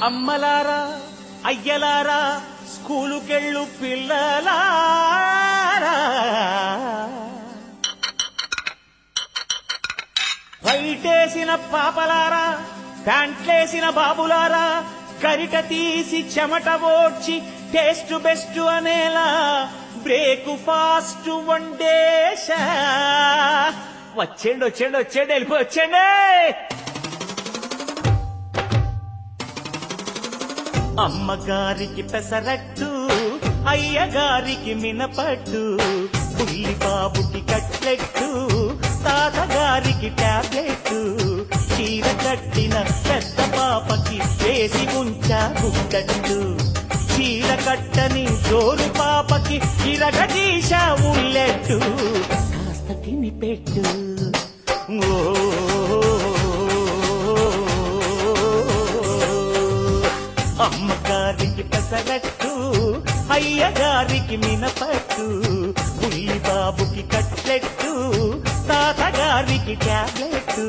అమ్మలారా అయ్యలారా స్కూలుకెళ్ళు పిల్లలారా, బయటేసిన పాపలారా ప్యాంట్లేసిన బాబులారా, కరిట తీసి చెమట ఓడ్చి టేస్ట్ బెస్ట్ అనేలా బ్రేక్ ఫాస్ట్ వండేశా. వచ్చేండి వచ్చేండి వచ్చేండి వెళ్ళిపో వచ్చేండి. అమ్మగారికి పెసరట్టు, అయ్యగారికి మినపట్టు, బుల్లి బాబుకి కట్లెట్టు, తాతగారికి టాబ్లెట్, చీర కట్టిన పెద్ద పాపకి వేసి ఉంచా గుట్టట్టు, చీర కట్టని జోరు పాపకి ఇరగదీశా ఉల్లెట్టు, కాస్త తిని పెట్టు. అమ్మగారికి పెసరట్టు, అయ్యగారికి మినపట్టు, బుల్లి బాబుకి కట్లెట్టు, తాతగారికి టాబ్లెట్.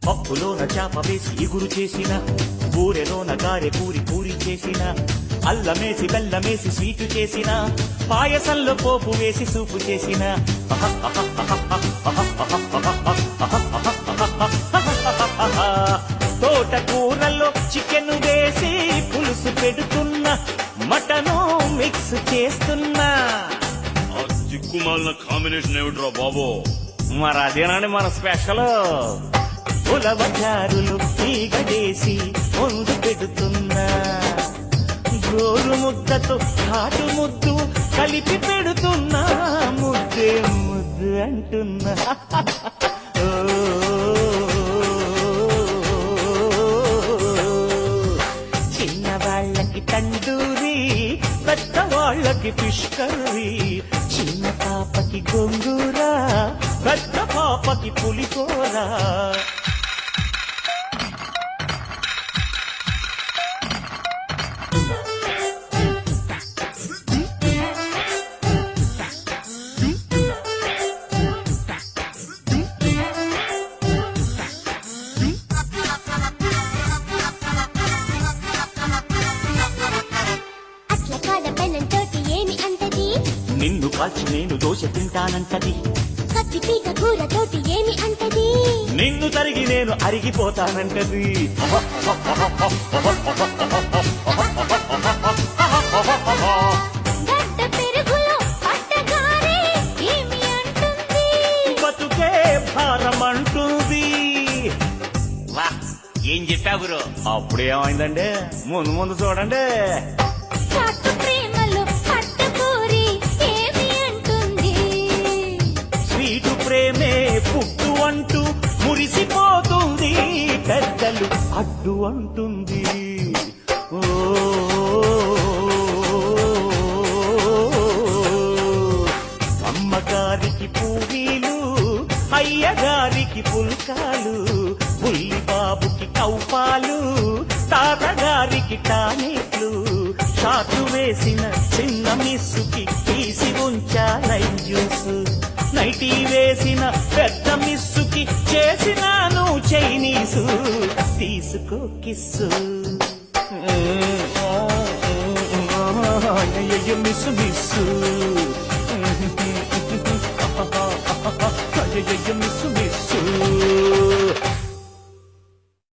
పప్పులోన చాప వేసి ఇగురు చేసిన, బూరెలోన గారె పూరి పూరి చేసిన, అల్లమేసి బెల్లమేసి స్వీటు చేసిన, పాయసంలో పోపు వేసి సూపు చేసిన, తోటకూరల్లో చికెన్ వేసి పులుసు పెడుతున్నా, మటను మిక్స్ చేస్తున్నా. దిక్కుమాలిన కాంబినేషన్ ఏమిట్రా బాబో? మరి అదేనండి మన స్పెషల్. ఉలవచారులు తీగడేసి ముందు పెడుతున్నా, గోరు ముద్దతో కాటు ముద్దు కలిపి పెడుతున్నా, ముద్దే ముద్దు అంటున్నా. చిన్నవాళ్ళకి తండూరి, పెద్దవాళ్ళకి ఫిష్ కర్రీ, చిన్న పాపకి గోంగూర, పెద్ద పాపకి పులిహోర. నిన్ను కాల్చి నేను దోశ తింటానంటది, కత్తిపీట కూర తోటి ఏమి అంటది, నిన్ను తరిగి నేను అరిగిపోతానంటది. గడ్డ పెరుగులో పట్టగారే ఏమి అంటుంది, బతుకే భారం అంటుంది. ఏం చెప్పావు బ్రో? అప్పుడేమైందండి, ముందు ముందు చూడండి. చాటు ప్రేమలో పట్టకూరి ఏమి అంటుంది, స్వీటు ప్రేమే పుట్టు అంటూ మురిసిపోతుంది, పెద్దలు అడ్డు అంటుంది. ఓ అమ్మగారికి పూరీలు, అయ్యగారికి పుల్కాలు, బుల్లి బాబుకి కౌపాలు, తాతగారికి టానిక్లు, షాటు వేసిన చిన్న మిస్సుకి తీసి ఉంచా లైమ్ జ్యూస్, నైటీ వేసిన పెద్ద మిస్సుకి చేసినాను చైనీసు, తీసుకో కిస్సు. Miss miss